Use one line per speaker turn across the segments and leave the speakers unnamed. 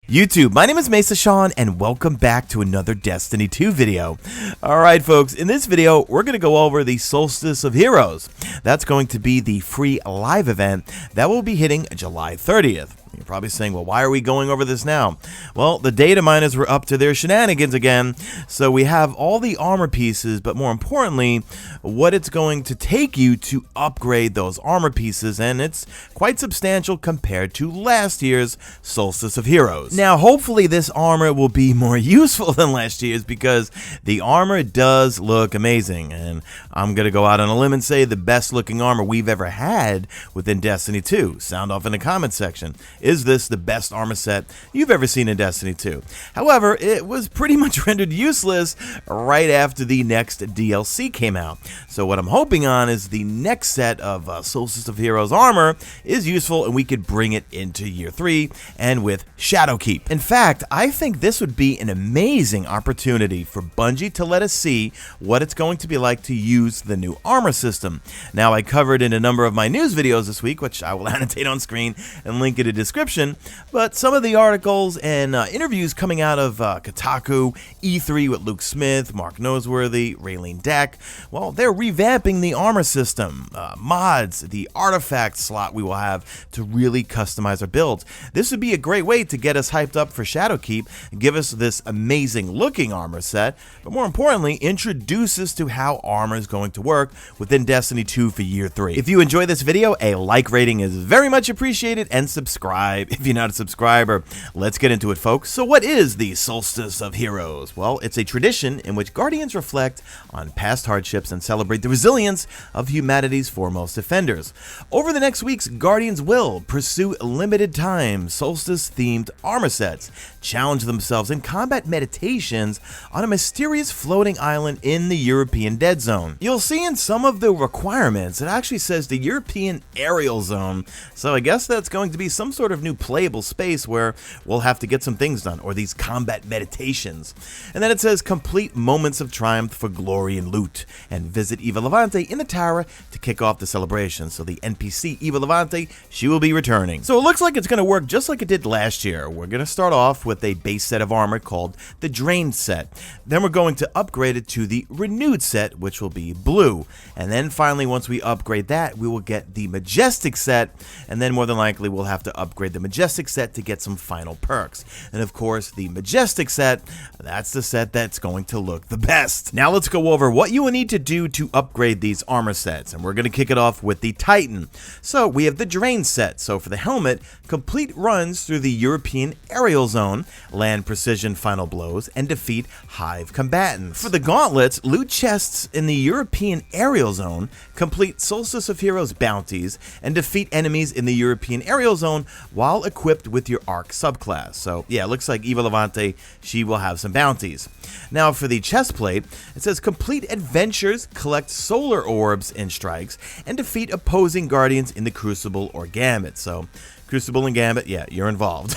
YouTube, my name is Mesa Sean, and welcome back to another Destiny 2 video. Alright folks, in this video, we're going to go over the Solstice of Heroes. That's going to be the free live event that will be hitting July 30th. You're probably saying, well, why are we going over this now? Well, the data miners were up to their shenanigans again, so we have all the armor pieces, but more importantly, what it's going to take you to upgrade those armor pieces, and it's quite substantial compared to last year's Solstice of Heroes. Now, hopefully this armor will be more useful than last year's, because the armor does look amazing, and I'm going to go out on a limb and say the best looking armor we've ever had within Destiny 2. Sound off in the comment section. Is this the best armor set you've ever seen in Destiny 2? However, it was pretty much rendered useless right after the next DLC came out. So what I'm hoping on is the next set of Solstice of Heroes armor is useful and we could bring it into Year 3 and with Shadowkeep. In fact, I think this would be an amazing opportunity for Bungie to let us see what it's going to be like to use the new armor system. Now, I covered in a number of my news videos this week, which I will annotate on screen and link in the description, but some of the articles and interviews coming out of Kotaku, E3 with Luke Smith, Mark Noseworthy, Raylene Deck, well, they're revamping the armor system, mods, the artifact slot we will have to really customize our builds. This would be a great way to get us hyped up for Shadowkeep, give us this amazing looking armor set, but more importantly, introduce us to how armor is going to work within Destiny 2 for Year 3. If you enjoy this video, a like rating is very much appreciated, and subscribe if you're not a subscriber. Let's get into it, folks. So what is the Solstice of Heroes? Well, it's a tradition in which Guardians reflect on past hardships and celebrate the resilience of humanity's foremost defenders. Over the next weeks, Guardians will pursue limited time Solstice-themed armor sets, challenge themselves in combat meditations on a mysterious floating island in the European Dead Zone. You'll see in some of the requirements, it actually says the European Aerial Zone, so I guess that's going to be some sort of new playable space where we'll have to get some things done, or these combat meditations. And then it says complete moments of triumph for glory and loot, and visit Eva Levante in the tower to kick off the celebration. So the NPC Eva Levante, she will be returning. So it looks like it's going to work just like it did last year. We're going to start off with a base set of armor called the Drained set. Then we're going to upgrade it to the Renewed set, which will be blue. And then finally, once we upgrade that, we will get the Majestic set, and then more than likely we'll have to upgrade the Majestic set to get some final perks. And of course, the Majestic set, that's the set that's going to look the best. Now let's go over what you will need to do to upgrade these armor sets, and we're going to kick it off with the Titan. So we have the Drain set. So for the helmet, complete runs through the European Aerial Zone, land precision final blows, and defeat Hive combatants. For the gauntlets, loot chests in the European Aerial Zone, complete Solstice of Heroes bounties, and defeat enemies in the European Aerial Zone while equipped with your Arc subclass. So yeah, it looks like Eva Levante, she will have some bounties. Now for the chest plate, it says complete adventures, collect solar orbs and strikes, and defeat opposing guardians in the Crucible or Gambit. So Crucible and Gambit, yeah, you're involved.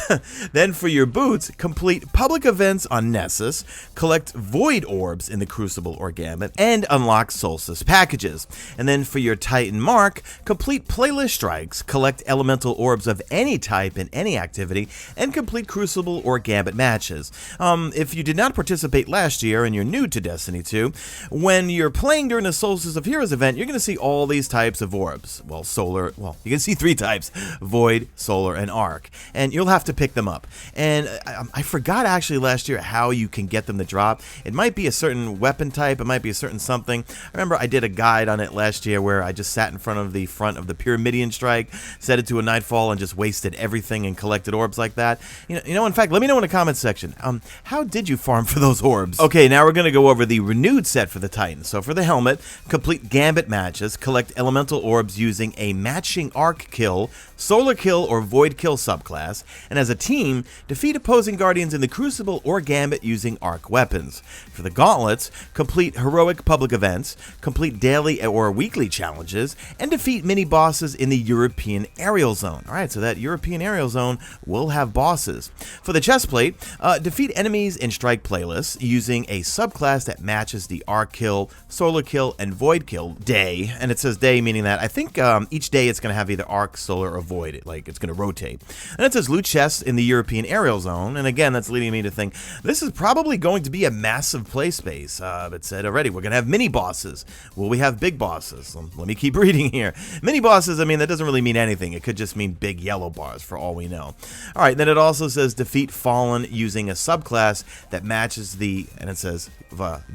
Then for your boots, complete public events on Nexus, collect void orbs in the Crucible or Gambit, and unlock Solstice packages. And then for your Titan mark, complete playlist strikes, collect elemental orbs of any type in any activity, and complete Crucible or Gambit matches. If you did not participate last year and you're new to Destiny 2, when you're playing during the Solstice of Heroes event, you're going to see all these types of orbs. Well, you can see three types: void, solar, and arc, and you'll have to pick them up. And I forgot actually last year how you can get them to drop. It might be a certain weapon type, it might be a certain something. I remember I did a guide on it last year where I just sat in front of the Pyramidian strike, set it to a nightfall, and just wasted everything and collected orbs like that. You know, in fact, let me know in the comments section, how did you farm for those orbs? Okay, now we're going to go over the Renewed set for the Titan. So for the helmet, complete Gambit matches, collect elemental orbs using a matching arc kill, solar kill, or void kill subclass, and as a team, defeat opposing guardians in the Crucible or Gambit using arc weapons. For the gauntlets, complete heroic public events, complete daily or weekly challenges, and defeat mini bosses in the European Aerial Zone. Alright, so that European Aerial Zone will have bosses. For the chest plate, defeat enemies in strike playlists using a subclass that matches the arc kill, solar kill, and void kill day. And it says day meaning that I think each day it's going to have either arc, solar, or void. Like it's going to rotate. And it says loot chests in the European aerial zone, and again, that's leading me to think this is probably going to be a massive play space. It said already, we're going to have mini bosses. Will we have big bosses? Let me keep reading here. Mini bosses, I mean, that doesn't really mean anything. It could just mean big yellow bars for all we know. All right, then it also says defeat Fallen using a subclass that matches the, and it says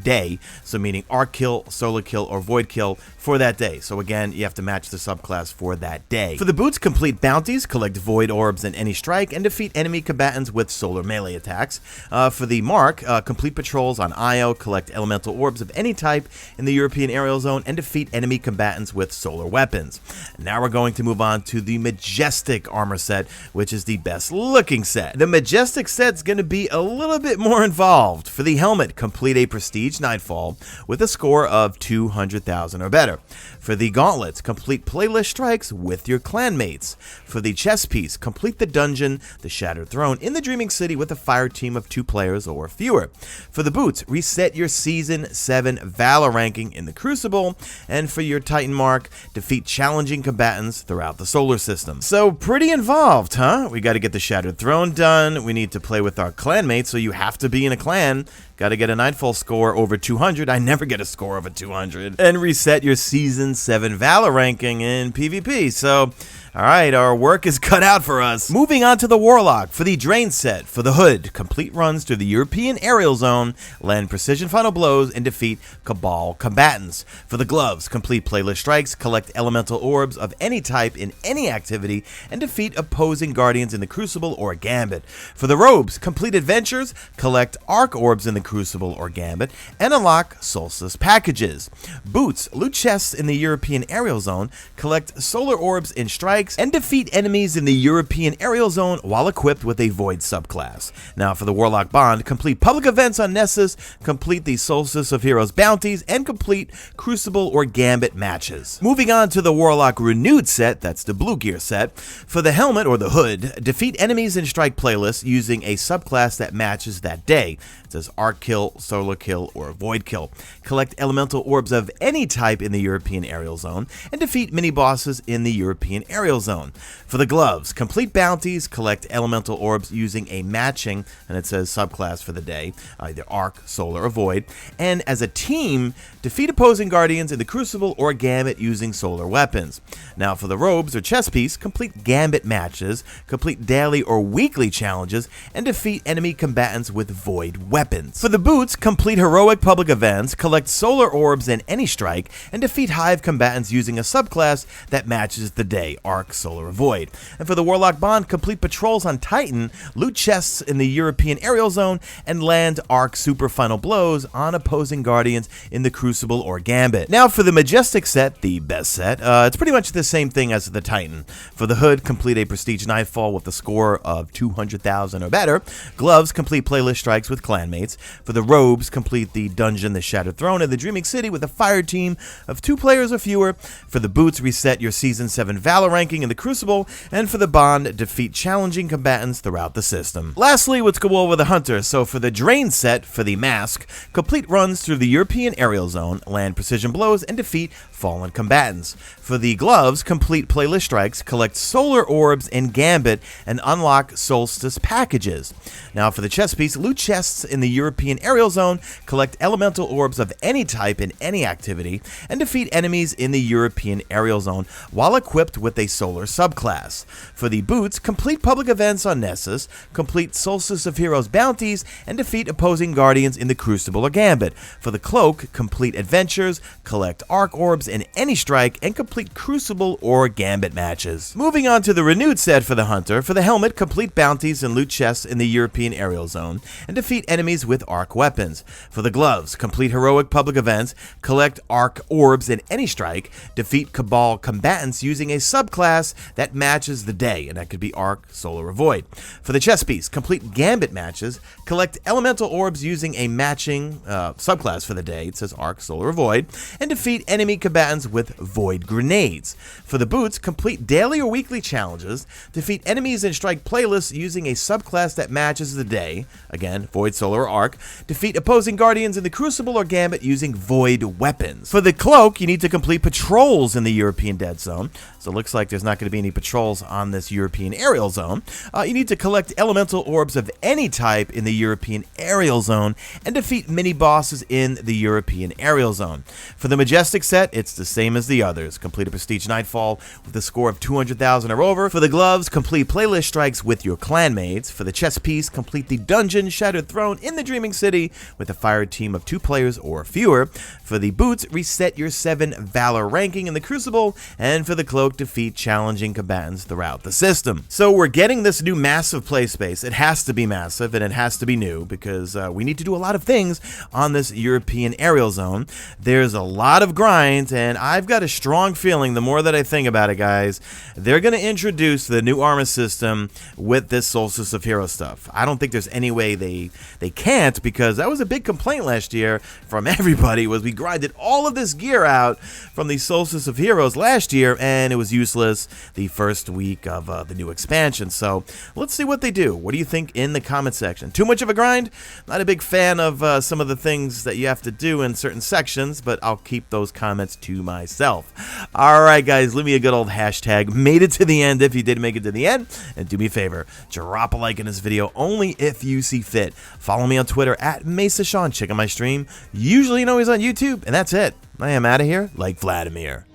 day, so meaning arc kill, solar kill, or void kill for that day. So again, you have to match the subclass for that day. For the boots, complete bounties, collect void orbs in any strike, and defeat enemy combatants with solar melee attacks. For the mark, complete patrols on IO, collect elemental orbs of any type in the European aerial zone, and defeat enemy combatants with solar weapons. Now we're going to move on to the Majestic armor set, which is the best looking set. The Majestic set's going to be a little bit more involved. For the helmet, complete a Prestige Nightfall with a score of 200,000 or better. For the gauntlets, complete playlist strikes with your clanmates. For the chess piece, complete the dungeon, the Shattered Throne, in the Dreaming City with a fire team of 2 players or fewer. For the boots, reset your Season 7 Valor ranking in the Crucible. And for your Titan mark, defeat challenging combatants throughout the solar system. So pretty involved, huh? We got to get the Shattered Throne done. We need to play with our clanmates, so you have to be in a clan. Got to get a Nightfall score over 200. I never get a score over 200. And reset your Season 7 Valor ranking in PvP. So, alright, our work is cut out for us. Moving on to the Warlock. For the Drain set, for the Hood, complete runs through the European aerial zone, land precision final blows, and defeat Cabal combatants. For the Gloves, complete playlist strikes, collect elemental orbs of any type in any activity, and defeat opposing guardians in the Crucible or Gambit. For the Robes, complete adventures, collect arc orbs in the Crucible or Gambit, and unlock Solstice packages. Boots, loot chests in the European aerial zone, collect solar orbs in strikes, and defeat enemies in the European aerial zone while equipped with a void subclass. Now for the Warlock Bond, complete public events on Nexus, complete the Solstice of Heroes bounties, and complete Crucible or Gambit matches. Moving on to the Warlock Renewed set, that's the Blue Gear set. For the helmet or the hood, defeat enemies in strike playlists using a subclass that matches that day. It says arc kill, solar kill, or void kill. Collect elemental orbs of any type in the European aerial zone, and defeat mini bosses in the European aerial zone. For the gloves, complete bounties, collect elemental orbs using a matching, and it says subclass for the day, either arc, solar, or void. And as a team, defeat opposing guardians in the Crucible or Gambit using solar weapons. Now for the robes or chess piece, complete Gambit matches, complete daily or weekly challenges, and defeat enemy combatants with void weapons. For the boots, complete heroic public events, collect solar orbs in any strike, and defeat hive combatants using a subclass that matches the day, arc, solar, or void. And for the warlock bond, complete patrols on Titan, loot chests in the European aerial zone, and land arc super final blows on opposing guardians in the Crucible or Gambit. Now for the majestic set, the best set, it's pretty much the same thing as the Titan. For the hood, complete a prestige nightfall with a score of 200,000 or better. Gloves, complete playlist strikes with clanmates. For the robes, complete the dungeon, the Shattered Throne, and the Dreaming City with a fire team of 2 players or fewer. For the boots, reset your Season 7 Valor ranking in the Crucible, and for the bond, defeat challenging combatants throughout the system. Lastly, let's go over the hunter. So for the drain set, for the mask, complete runs through the European aerial zone, land precision blows, and defeat fallen combatants. For the gloves, complete playlist strikes, collect solar orbs in Gambit, and unlock Solstice packages. Now for the chest piece, loot chests in the European aerial zone, collect elemental orbs of any type in any activity, and defeat enemies in the European aerial zone while equipped with a solar subclass. For the boots, complete public events on Nexus, complete Solstice of Heroes bounties, and defeat opposing guardians in the Crucible or Gambit. For the cloak, complete adventures, collect arc orbs in any strike, and complete Crucible or Gambit matches. Moving on to the renewed set for the hunter. For the helmet, complete bounties and loot chests in the European aerial zone, and defeat enemies with arc weapons. For the gloves, complete heroic public events, collect arc orbs in any strike, defeat Cabal combatants using a subclass that matches the day, and that could be arc, solar, or void. For the chess piece, complete Gambit matches, collect elemental orbs using a matching subclass for the day, it says arc, solar, or void, and defeat enemy combatants with void grenades. For the boots, complete daily or weekly challenges, defeat enemies in strike playlists using a subclass that matches the day, again, void, solar, or arc, defeat opposing guardians in the Crucible or Gambit using void weapons. For the cloak, you need to complete patrols in the European dead zone, so it looks like there's not going to be any patrols on this European aerial zone. You need to collect elemental orbs of any type in the European aerial zone and defeat mini-bosses in the European aerial zone. For the Majestic set, it's the same as the others. Complete a Prestige Nightfall with a score of 200,000 or over. For the gloves, complete playlist strikes with your clanmates. For the chess piece, complete the dungeon Shattered Throne in the Dreaming City with a fire team of 2 players or fewer. For the boots, reset your 7 Valor ranking in the Crucible. And for the cloak, defeat challenging combatants throughout the system. So we're getting this new massive play space. It has to be massive and it has to be new because we need to do a lot of things on this European aerial zone. There's a lot of grind, and I've got a strong feeling, the more that I think about it, guys, they're going to introduce the new armor system with this Solstice of Heroes stuff. I don't think there's any way they can't, because that was a big complaint last year from everybody, was we grinded all of this gear out from the Solstice of Heroes last year, and it was useless the first week of the new expansion. So let's see what they do. What do you think in the comment section? Too much of a grind? Not a big fan of some of the things that you have to do in certain sections, but I'll keep those comments to myself. Alright guys, leave me a good old hashtag made it to the end if you did make it to the end, and do me a favor, drop a like in this video only if you see fit. Follow me on Twitter at Mesa Sean. Check out my stream, usually always on YouTube, and that's it. I am out of here like Vladimir.